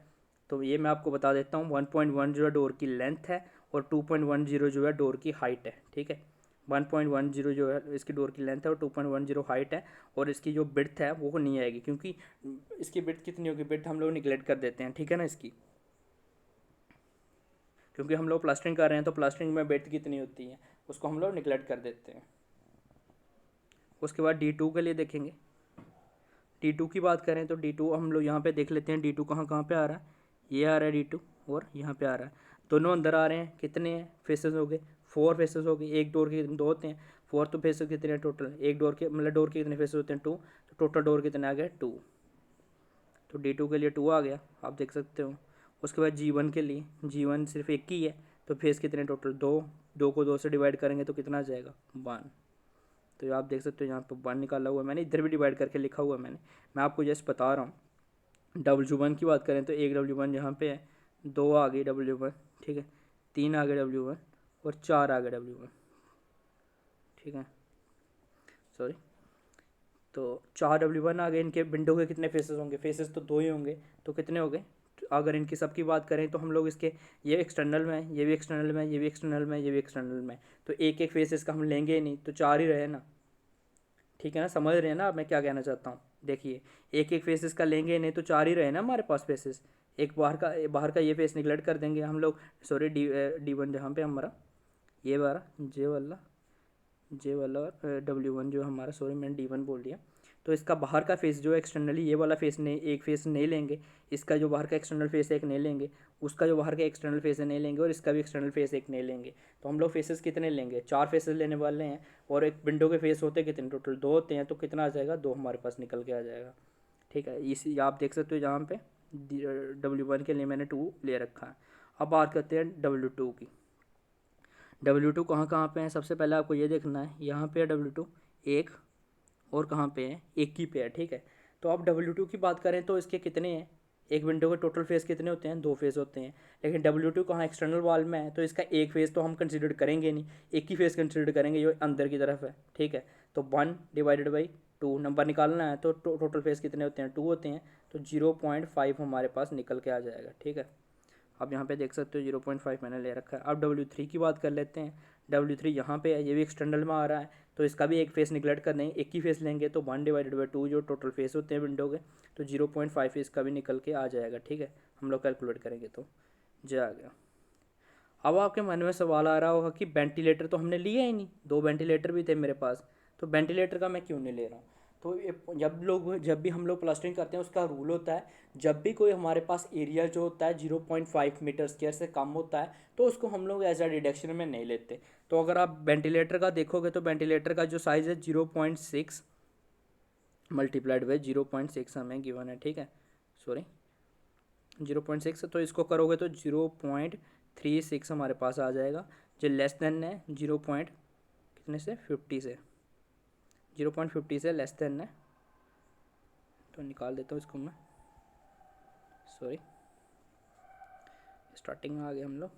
तो ये मैं आपको बता देता हूँ। 1.1 जो है डोर की लेंथ है, और 2.10 जो है डोर की हाइट है, ठीक है। 1.10 जो है इसकी डोर की लेंथ है, और 2.10 हाइट है। और इसकी जो बिड्थ है वो नहीं आएगी, क्योंकि इसकी बिड्थ कितनी होगी, बिड्थ हम लोग निगलेक्ट कर देते हैं, ठीक है ना, इसकी, क्योंकि हम लोग प्लास्टरिंग कर रहे हैं तो प्लास्टरिंग में बेड कितनी होती है उसको हम लोग निगलेक्ट कर देते हैं। उसके बाद D2 के लिए देखेंगे। D2 की बात करें तो D2 हम लोग यहाँ पे देख लेते हैं, D2 कहाँ कहाँ पे आ रहा है। ये आ रहा है D2 और यहाँ पे आ रहा है, दोनों अंदर आ रहे हैं। कितने हैं फेसेस हो गए, 4 फेसेस हो गए। एक डोर के 2 होते हैं, 4 तो फेसेस कितने हैं टोटल, एक डोर के मतलब डोर के कितने फेसेस होते हैं 2, तो टोटल डोर कितने आ गए 2, तो D2 के लिए 2 आ गया, आप देख सकते हो। उसके बाद G1 के लिए, G1 सिर्फ एक ही है, तो फेस कितने टोटल 2, 2 को 2 से डिवाइड करेंगे तो कितना आ जाएगा 1, तो ये आप देख सकते हो यहाँ पर 1 निकाला हुआ है मैंने, इधर भी डिवाइड करके लिखा हुआ है मैंने, मैं आपको जस्ट बता रहा हूँ। W1 की बात करें तो एक W1 यहाँ पे है, 2 आ गई W1, ठीक है, 3 आ गए W1 और 4 आ गए W1, ठीक है, सॉरी, तो 4 W1 आ गए। इनके विंडो के कितने फेसेस होंगे, फेसेस तो 2 ही होंगे, तो कितने हो गए, अगर इनकी सबकी बात करें तो हम लोग इसके, ये एक्सटर्नल में है, ये भी एक्सटर्नल में है, ये भी एक्सटर्नल में है, ये भी एक्सटर्नल में है, तो एक एक फेसेस का हम लेंगे ही नहीं, तो 4 ही रहे ना, ठीक है ना, समझ रहे हैं ना आप मैं क्या कहना चाहता हूँ। देखिए एक एक फेसेस का लेंगे नहीं तो 4 ही रहे ना हमारे पास फेसेस, एक बाहर का ये फेस निगलेक्ट कर देंगे हम लोग, सॉरी D1 जहाँ पे हमारा ये वाला जे वाला और W1 जो हमारा, सॉरी मैंने D1 बोल दिया, तो इसका बाहर का फेस जो एक्सटर्नली ये वाला फेस नहीं, एक फेस नहीं लेंगे, इसका जो बाहर का एक्सटर्नल फेस है एक नहीं लेंगे, उसका जो बाहर का एक्सटर्नल फेस है नहीं लेंगे, और इसका भी एक्सटर्नल फेस एक नहीं लेंगे, तो हम लोग फेसेस कितने लेंगे, 4 फेसेस लेने वाले हैं, और एक विंडो के फेस होते हैं कितने टोटल 2 होते हैं, तो कितना आ जाएगा 2 हमारे पास निकल के आ जाएगा, ठीक है। इसी आप देख सकते हो जहाँ पे W1 के लिए मैंने 2 ले रखा है। अब बात करते हैं W2 की। W2 कहाँ पे है, सबसे पहले आपको ये देखना है, यहाँ पे है W2 एक, और कहाँ पे है, एक ही पे है, ठीक है। तो अब W2 की बात करें तो इसके कितने हैं, एक विंडो के टोटल फेस कितने होते हैं, 2 फेस होते हैं, लेकिन W2 कहाँ एक्सटर्नल वॉल में है, तो इसका एक फेस तो हम कंसिडर करेंगे नहीं, एक ही फेस कंसिडर करेंगे जो अंदर की तरफ है, ठीक है। तो 1/2 नंबर निकालना है, तो टोटल फेस कितने होते हैं 2 होते हैं, तो 0.5 हमारे पास निकल के आ जाएगा, ठीक है। आप यहाँ पे देख सकते हो 0.5 मैंने ले रखा है। अब W3 की बात कर लेते हैं। W3 यहाँ पे है, ये भी एक्सटर्नल में आ रहा है, तो इसका भी एक फेस निगलेक्ट कर नहीं, एक ही फेस लेंगे, तो 1/2 जो टोटल फेस होते हैं विंडो के, तो 0.5 इसका भी निकल के आ जाएगा, ठीक है। हम लोग कैलकुलेट करेंगे तो जो आ गया। अब आपके मन में सवाल आ रहा होगा कि वेंटिलेटर तो हमने लिया ही नहीं, 2 वेंटिलेटर भी थे मेरे पास, तो वेंटिलेटर का मैं क्यों नहीं ले रहा हूँ। तो जब भी हम लोग प्लास्टरिंग करते हैं उसका रूल होता है, जब भी कोई हमारे पास एरिया जो होता है 0.5 मीटर स्क्वायर से कम होता है तो उसको हम लोग एज अ डिडक्शन में नहीं लेते। तो अगर आप वेंटिलेटर का देखोगे तो वेंटिलेटर का जो साइज़ है 0.6 मल्टीप्लाइड बाई 0.6 हमें गिवन है, ठीक है, सॉरी 0.6, तो इसको करोगे तो 0.36 हमारे पास आ जाएगा, जो लेस देन है 0. कितने से 50 से, 0.50 से लेस देन है, तो निकाल देता हूँ इसको मैं, सॉरी स्टार्टिंग में आ गए हम लोग।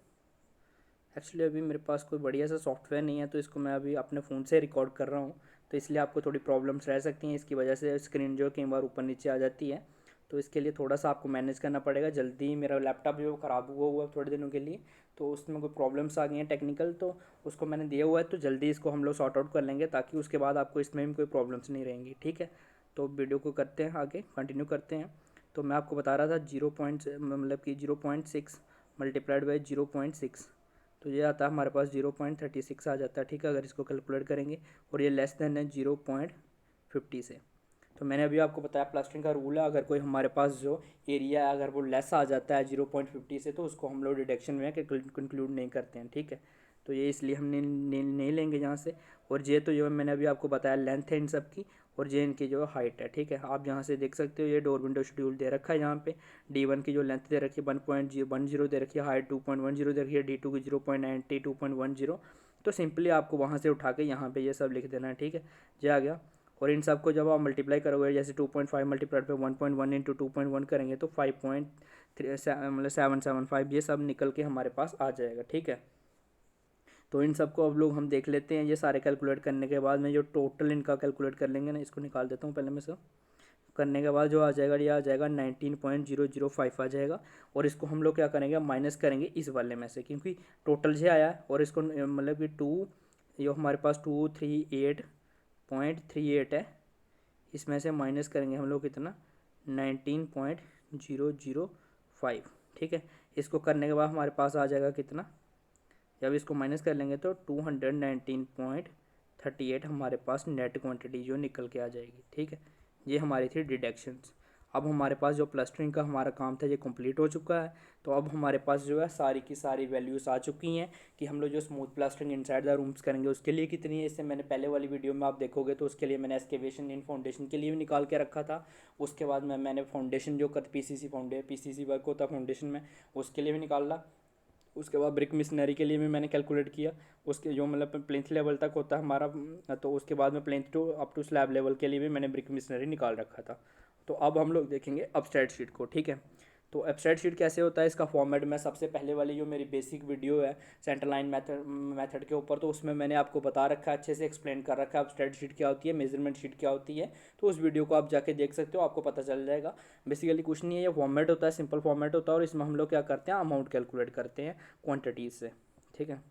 एक्चुअली अभी मेरे पास कोई बढ़िया सा सॉफ्टवेयर नहीं है, तो इसको मैं अभी अपने फ़ोन से रिकॉर्ड कर रहा हूँ, तो इसलिए आपको थोड़ी प्रॉब्लम्स रह सकती हैं, इसकी वजह से स्क्रीन जो कई बार ऊपर नीचे आ जाती है, तो इसके लिए थोड़ा सा आपको मैनेज करना पड़ेगा जल्दी। मेरा लैपटॉप जो ख़राब हुआ थोड़े दिनों के लिए, तो उसमें कोई प्रॉब्लम्स आ गई हैं टेक्निकल, तो उसको मैंने दिया हुआ है, तो जल्दी इसको हम लोग सॉर्ट आउट कर लेंगे, ताकि उसके बाद आपको इसमें भी कोई प्रॉब्लम्स नहीं रहेंगी, ठीक है। तो वीडियो को करते हैं आगे, कंटिन्यू करते हैं। तो मैं आपको बता रहा था 0.6 मल्टीप्लाइड बाई 0.6, तो ये आता है हमारे पास 0.36 आ जाता है, ठीक है, अगर इसको कैलकुलेट करेंगे, और ये लेस देन है 0.50 से। तो मैंने अभी आपको बताया प्लास्टरिंग का रूल है, अगर कोई हमारे पास जो एरिया है अगर वो लेस आ जाता है 0.50 से, तो उसको हम लोग डिडक्शन में कंक्लूड नहीं करते हैं, ठीक है। तो ये इसलिए हम नहीं लेंगे यहाँ से। और ये तो जो मैंने अभी आपको बताया लेंथ है इन सब की, और ये इनकी जो हाइट है, ठीक है। आप यहाँ से देख सकते हो ये डोर विंडो शेड्यूल दे रखा है, यहाँ पे D1 की जो लेंथ दे रखी है 1.10 दे रखी है, हाइट 2.10 दे रखी है, D2 की 0.90 2.10, तो सिंपली आपको वहाँ से उठा के यहाँ पे ये सब लिख देना है, ठीक है, ये आ गया। और इन सब को जब आप मल्टीप्लाई करोगे, जैसे 2.5 मल्टीप्लाइड पे 1.1 इंटू 2.1 करेंगे, तो 5.775 ये सब निकल के हमारे पास आ जाएगा, ठीक है। तो इन सब को अब लोग हम देख लेते हैं, ये सारे कैलकुलेट करने के बाद में जो टोटल इनका कैलकुलेट कर लेंगे ना, इसको निकाल देता हूँ पहले मैं सब करने के बाद जो आ जाएगा, ये आ जाएगा 19.005 आ जाएगा। और इसको हम लोग क्या करेंगे, माइनस करेंगे इस वाले में से, क्योंकि टोटल जो आया है, और इसको मतलब कि 2 ये हमारे पास 238.38 है, इसमें से माइनस करेंगे हम लोग कितना 19.005, ठीक है। इसको करने के बाद हमारे पास आ जाएगा कितना, जब इसको माइनस कर लेंगे तो 219.38 हमारे पास नेट क्वांटिटी जो निकल के आ जाएगी, ठीक है। ये हमारी थी डिडक्शंस। अब हमारे पास जो प्लस्टरिंग का हमारा काम था ये कंप्लीट हो चुका है। तो अब हमारे पास जो है सारी की सारी वैल्यूज़ आ चुकी हैं कि हम लोग जो smooth plastering inside the rooms करेंगे उसके लिए कितनी है। इससे मैंने पहले वाली वीडियो में आप देखोगे तो उसके लिए मैंने एक्सकेवेशन इन फाउंडेशन के लिए भी निकाल के रखा था। उसके बाद मैंने फाउंडेशन जो कर पीसीसी वर्क होता है फाउंडेशन में, उसके लिए भी निकाला। उसके बाद ब्रिक मिशनरी के लिए भी मैंने कैलकुलेट किया, उसके जो मतलब प्लेंथ लेवल तक होता है हमारा, तो उसके बाद में plinth to up to slab level के लिए भी मैंने ब्रिक मिशनरी निकाल रखा था। तो अब हम लोग देखेंगे अपस्ट्रेट शीट को, ठीक है। तो अपस्ट्रेट शीट कैसे होता है, इसका फॉर्मेट मैं सबसे पहले वाली जो मेरी बेसिक वीडियो है सेंटर लाइन मेथड के ऊपर, तो उसमें मैंने आपको बता रखा है, अच्छे से एक्सप्लेन कर रखा है अपस्ट्रेट शीट क्या होती है, मेजरमेंट शीट क्या होती है। तो उस वीडियो को आप जाके देख सकते हो, आपको पता चल जाएगा। बेसिकली कुछ नहीं है, ये फॉर्मेट होता है, सिंपल फॉर्मेट होता है, और इसमें हम लोग क्या करते हैं, अमाउंट कैलकुलेट करते हैं क्वान्टिटीज़ से, ठीक है।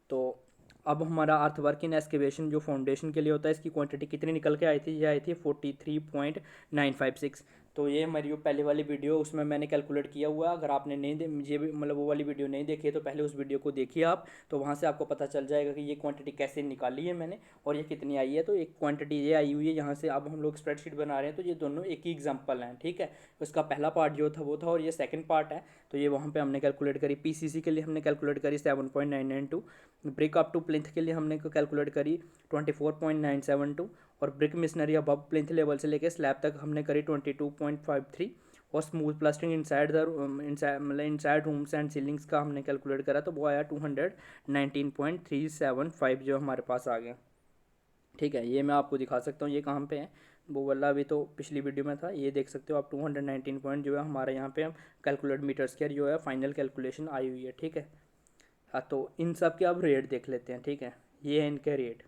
तो अब हमारा अर्थवर्क इन एक्सकेवेशन जो फाउंडेशन के लिए होता है, इसकी क्वांटिटी कितनी निकल के आई थी, ये आई थी 43.956। तो ये हमारी जो पहले वाली वीडियो उसमें मैंने कैलकुलेट किया हुआ है। अगर आपने नहीं ये भी मतलब वो वाली वीडियो नहीं देखी है तो पहले उस वीडियो को देखिए आप, तो वहाँ से आपको पता चल जाएगा कि ये क्वांटिटी कैसे निकाली है मैंने और ये कितनी आई है। तो एक क्वांटिटी ये आई हुई है यहाँ से। अब हम लोग स्प्रेडशीट बना रहे हैं, तो ये दोनों एक ही एग्जाम्पल हैं, ठीक है। उसका पहला पार्ट जो था वो था, और ये सेकंड पार्ट है। तो ये वहाँ पे हमने कैलकुलेट करी, पीसीसी के लिए हमने कैलकुलेट करी 7.992, ब्रिक अप टू प्लिंथ के लिए हमने कैलकुलेट करी 24.972, और ब्रिक मिशनरी अब प्लिंथ लेवल से लेकर स्लैब तक हमने करी 22.53, और स्मूथ प्लास्टरिंग इनसाइड द मतलब इनसाइड रूम्स एंड सीलिंग्स का हमने कैलकुलेट करा तो वो आया 219.375 जो हमारे पास आ गया, ठीक है। ये मैं आपको दिखा सकता हूँ ये कहाँ पे है, वो वाला अभी तो पिछली वीडियो में था, ये देख सकते हो आप 219 पॉइंट जो है हमारे यहाँ पे हम कैलकुलेट मीटर स्क्वायर जो है फाइनल कैलकुलेशन आई हुई है, ठीक है। हाँ, तो इन सब के अब रेट देख लेते हैं, ठीक है। ये है इनके रेट,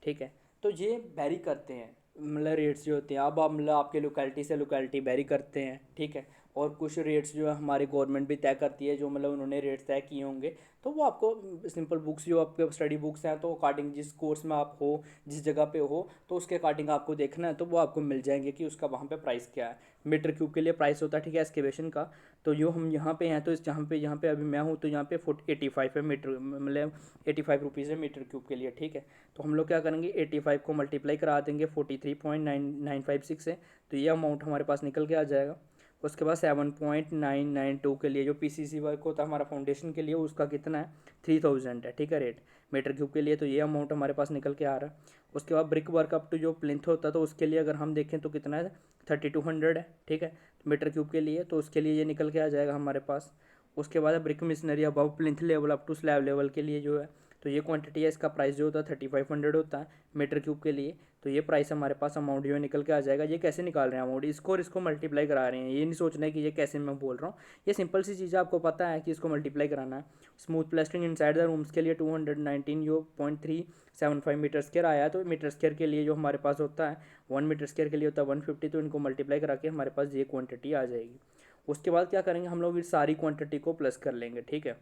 ठीक है। तो ये वेरी करते हैं, मतलब रेट्स जो होते हैं अब मतलब आपके लोकेलिटी से लोकेलिटी वेरी करते हैं, ठीक है। और कुछ रेट्स जो है हमारी गवर्नमेंट भी तय करती है, जो मतलब उन्होंने रेट्स तय किए होंगे, तो वो आपको सिंपल बुक्स जो आपके स्टडी बुक्स हैं, तो अकॉर्डिंग जिस कोर्स में आप हो, जिस जगह पे हो, तो उसके अकॉर्डिंग आपको देखना है, तो वो आपको मिल जाएंगे कि उसका वहाँ पे प्राइस क्या है। मीटर क्यूब के लिए प्राइस होता है, ठीक है, एक्सकेवेशन का। तो जो हम यहाँ पे हैं, तो इस यहाँ पे अभी मैं हूँ, तो यहाँ पे 85 है मीटर, मतलब 85 रुपीज़ है मीटर क्यूब के लिए, ठीक है। तो हम लोग क्या करेंगे, 85 को मल्टीप्लाई करा देंगे 43.956 से, तो ये अमाउंट हमारे पास निकल के आ जाएगा। उसके बाद 7.992 के लिए जो पीसीसी वर्क होता है हमारा फाउंडेशन के लिए, उसका कितना है, 3000 है, ठीक है, रेट मीटर क्यूब के लिए। तो ये अमाउंट हमारे पास निकल के आ रहा है। उसके बाद ब्रिक वर्क अप टू जो प्लिंथ होता है, तो उसके लिए अगर हम देखें तो कितना है, 3200 है, ठीक है, मीटर क्यूब के लिए। तो उसके लिए ये निकल के आ जाएगा हमारे पास। उसके बाद brick masonry above plinth level up to slab level के लिए जो है, तो ये क्वांटिटी है, इसका प्राइस जो होता है 3500 होता है मीटर क्यूब के लिए। तो ये प्राइस हमारे पास अमाउंट जो है निकल के आ जाएगा। ये कैसे निकाल रहे हैं अमाउंट, इसको और इसको मल्टीप्लाई करा रहे हैं, ये नहीं सोचना है कि ये कैसे मैं बोल रहा हूँ, ये सिंपल सी चीज़ आपको पता है कि इसको मल्टीप्लाई कराना है। Smooth plastering inside the rooms के लिए 219 जो 0.375 मीटर स्क्वायर आया, तो मीटर स्क्वायर के लिए जो हमारे पास होता है 1 मीटर स्क्वायर के लिए होता है 150, तो इनको मल्टीप्लाई करा के हमारे पास ये क्वान्टिटी आ जाएगी। उसके बाद क्या करेंगे, हम लोग इस सारी क्वान्टिटी को प्लस कर लेंगे, ठीक है।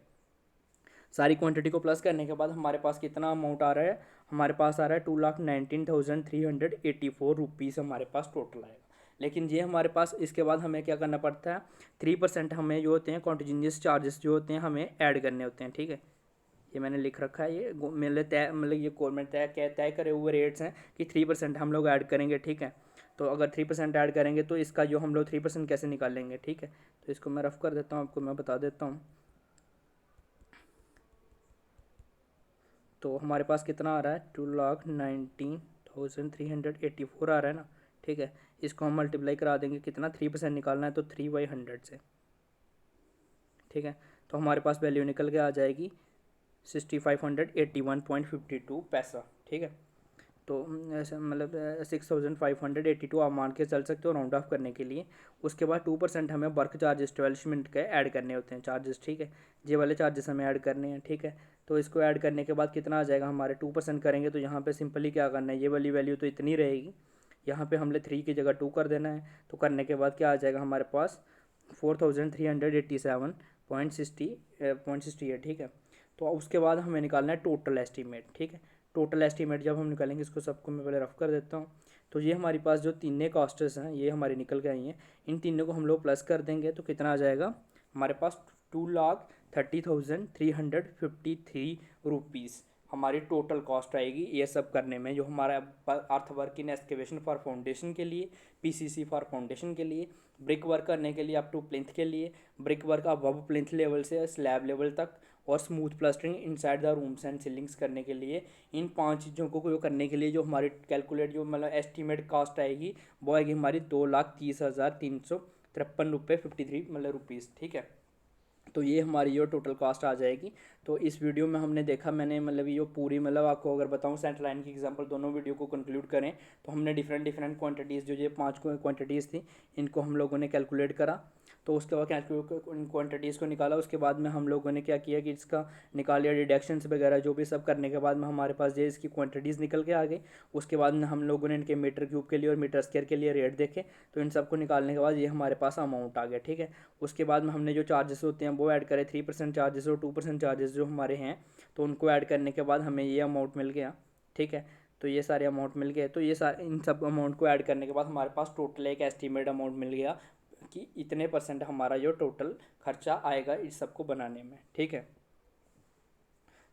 सारी क्वांटिटी को प्लस करने के बाद हमारे पास कितना अमाउंट आ रहा है, हमारे पास आ रहा है 2,19,384 हमारे पास टोटल आएगा। लेकिन ये हमारे पास इसके बाद हमें क्या करना पड़ता है, 3% हमें जो होते हैं कॉन्टीजेंस चार्जेस जो होते हैं हमें ऐड करने होते हैं, ठीक है। ये मैंने लिख रखा है, ये मतलब ये गवर्नमेंट तय करे हुए रेट्स हैं कि 3% हम लोग ऐड करेंगे, ठीक है। तो अगर 3% ऐड करेंगे तो इसका जो हम लोग 3% कैसे निकालेंगे, ठीक है। तो इसको मैं रफ कर देता हूँ, आपको मैं बता देता हूँ। तो हमारे पास कितना आ रहा है, 2,19,384 आ रहा है ना, ठीक है। इसको हम मल्टीप्लाई करा देंगे, कितना 3% निकालना है, तो 3/100 से, ठीक है। तो हमारे पास वैल्यू निकल के आ जाएगी 6581.52 पैसा, ठीक है। तो ऐसा मतलब 6582 आप मान के चल सकते हो राउंड ऑफ करने के लिए। उसके बाद 2% हमें वर्क चार्जेस 12 मिनट के ऐड करने होते हैं चार्जेस, ठीक है। ये वाले चार्जेस हमें ऐड करने हैं, ठीक है। तो इसको ऐड करने के बाद कितना आ जाएगा हमारे, 2% करेंगे तो यहाँ पे सिंपली क्या करना है, ये वाली वैल्यू तो इतनी रहेगी, यहाँ पे हमने 3 की जगह 2 कर देना है। तो करने के बाद क्या आ जाएगा हमारे पास 4387.60 है, ठीक है। तो उसके बाद हमें निकालना है टोटल एस्टीमेट, ठीक है। टोटल एस्टीमेट जब हम निकालेंगे, इसको सबको मैं पहले रफ कर देता हूँ। तो ये हमारे पास जो तीनों कॉस्टर्स हैं ये हमारी निकल के आई हैं, इन तीनों को हम लोग प्लस कर देंगे तो कितना आ जाएगा हमारे पास, 2,30,353 रुपीज़ हमारी टोटल कॉस्ट आएगी ये सब करने में, जो हमारा अर्थ work in excavation for foundation के लिए, पीसीसी फॉर फाउंडेशन के लिए, ब्रिक वर्क करने के लिए अप टू प्लिंथ के लिए, ब्रिक वर्क अब प्लिंथ लेवल से स्लैब लेवल तक, और smooth plastering inside the rooms and ceilings करने के लिए। इन 5 चीज़ों को करने के लिए जो हमारी कैलकुलेट जो मतलब एस्टीमेट कॉस्ट आएगी वो आएगी हमारी 2,30,353 रुपये 53 मतलब रुपीज़, ठीक है। तो ये हमारी जो टोटल कॉस्ट आ जाएगी। तो इस वीडियो में हमने देखा, मैंने मतलब ये पूरी मतलब आपको अगर बताऊं सेंटर लाइन की एग्जांपल, दोनों वीडियो को कंक्लूड करें तो हमने डिफरेंट डिफरेंट क्वांटिटीज़ जो ये 5 क्वांटिटीज़ थी इनको हम लोगों ने कैलकुलेट करा। तो उसके बाद उन क्वांटिटीज़ को निकाला, उसके बाद में हम लोगों ने क्या किया कि इसका निकाल लिया डिडक्शंस वगैरह जो भी सब करने के बाद में हमारे पास ये इसकी क्वांटिटीज़ निकल के आ गई। उसके बाद में हम लोगों ने इनके मीटर क्यूब के लिए और मीटर स्क्वायर के लिए रेट देखे, तो इन सबको निकालने के बाद ये हमारे पास अमाउंट आ गया, ठीक है। उसके बाद में हमने जो चार्जेस होते हैं वो ऐड करे, 3% चार्जेस और 2% चार्जेस जो हमारे हैं, तो उनको ऐड करने के बाद हमें ये अमाउंट मिल गया, ठीक है। तो ये सारे अमाउंट मिल गए, तो ये सारे इन सब अमाउंट को ऐड करने के बाद हमारे पास टोटल एक एस्टीमेट अमाउंट मिल गया कि इतने % हमारा जो टोटल खर्चा आएगा इस सब को बनाने में, ठीक है।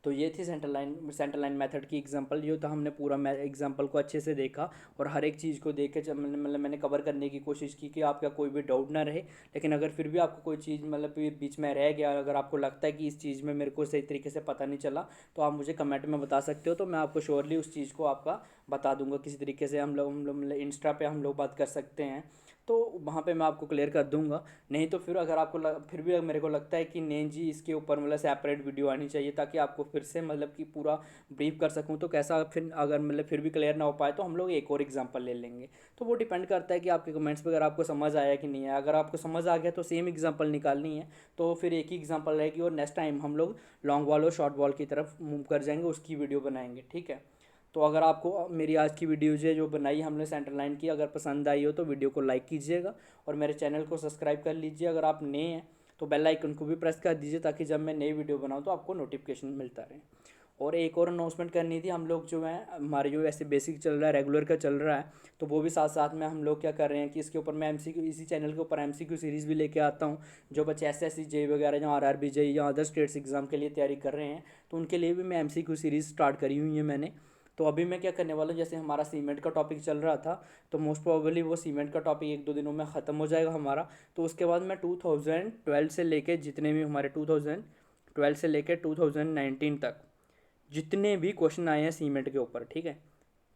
तो ये थी सेंटर लाइन मेथड की एग्जांपल। जो था हमने पूरा एग्जांपल को अच्छे से देखा और हर एक चीज़ को देख के जब मैंने कवर करने की कोशिश की कि आपका कोई भी डाउट ना रहे। लेकिन अगर फिर भी आपको कोई चीज़ मतलब बीच में रह गया, अगर आपको लगता है कि इस चीज़ में मेरे को सही तरीके से पता नहीं चला, तो आप मुझे कमेंट में बता सकते हो, तो मैं आपको श्योरली उस चीज़ को आपका बता दूंगा किसी तरीके से। हम लोग मतलब इंस्टा पे हम लोग बात कर सकते हैं, तो वहाँ पे मैं आपको क्लियर कर दूंगा। नहीं तो फिर अगर आपको फिर भी मेरे को लगता है कि नहीं जी इसके ऊपर मतलब सेपरेट वीडियो आनी चाहिए ताकि आपको फिर से मतलब कि पूरा ब्रीफ कर सकूँ, तो कैसा फिर अगर मतलब फिर भी क्लियर ना हो पाए तो हम लोग एक और एग्जांपल ले लेंगे। तो वो डिपेंड करता है कि आपके कमेंट्स पर अगर आपको समझ आया कि नहीं आया। अगर आपको समझ आ गया तो सेम एग्जाम्पल निकालनी है, तो फिर एक ही एग्जाम्पल रहेगी और नेक्स्ट टाइम हम लोग लॉन्ग वॉल और शॉर्ट वॉल की तरफ मूव कर जाएंगे, उसकी वीडियो बनाएंगे, ठीक है। तो अगर आपको मेरी आज की वीडियो जो बनाई हमने सेंटर लाइन की अगर पसंद आई हो तो वीडियो को लाइक कीजिएगा और मेरे चैनल को सब्सक्राइब कर लीजिए। अगर आप नए हैं तो बेल आइकन को भी प्रेस कर दीजिए ताकि जब मैं नई वीडियो बनाऊं तो आपको नोटिफिकेशन मिलता रहे। और एक और अनाउंसमेंट करनी थी, हम लोग जो है हमारे जो ऐसे बेसिक चल रहा है रेगुलर का चल रहा है, तो वो भी साथ साथ में हम लोग क्या कर रहे हैं कि इसके ऊपर मैं MCQ इसी चैनल के ऊपर MCQ सीरीज़ भी लेके आता हूँ। जो बच्चे SSC JEE वगैरह या RRB JEE या अदर स्टेट्स एग्जाम के लिए तैयारी कर रहे हैं, तो उनके लिए भी मैं MCQ सीरीज़ स्टार्ट करी हुई है मैंने। तो अभी मैं क्या करने वाला हूँ, जैसे हमारा सीमेंट का टॉपिक चल रहा था, तो मोस्ट प्रोबेबली वो सीमेंट का टॉपिक 1-2 दिनों में ख़त्म हो जाएगा हमारा। तो उसके बाद मैं 2012 से लेके जितने भी हमारे 2012 से लेके 2019 तक जितने भी क्वेश्चन आए हैं सीमेंट के ऊपर, ठीक है,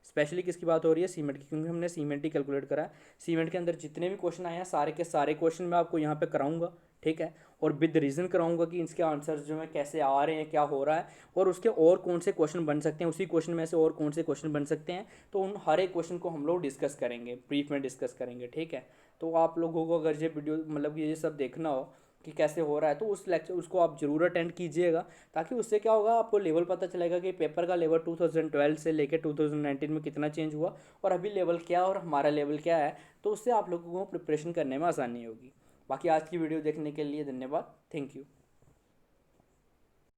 स्पेशली किसकी बात हो रही है, सीमेंट की, क्योंकि हमने सीमेंट ही कैलकुलेट करा है। सीमेंट के अंदर जितने भी क्वेश्चन आए हैं सारे के सारे क्वेश्चन मैं आपको यहाँ पे कराऊंगा, ठीक है, और विद रीज़न कराऊंगा कि इसके आंसर्स जो है कैसे आ रहे हैं, क्या हो रहा है, और उसके और कौन से क्वेश्चन बन सकते हैं, उसी क्वेश्चन में से और कौन से क्वेश्चन बन सकते हैं। तो उन हर एक क्वेश्चन को हम लोग डिस्कस करेंगे, ब्रीफ में डिस्कस करेंगे, ठीक है। तो आप लोगों को अगर ये वीडियो मतलब ये सब देखना हो कि कैसे हो रहा है, तो उस लेक्चर उसको आप ज़रूर अटेंड कीजिएगा, ताकि उससे क्या होगा आपको लेवल पता चलेगा कि पेपर का लेवल 2012 से लेकर 2019 में कितना चेंज हुआ और अभी लेवल क्या और हमारा लेवल क्या है। तो उससे आप लोगों को प्रिपरेशन करने में आसानी होगी। बाकी आज की वीडियो देखने के लिए धन्यवाद, थैंक यू।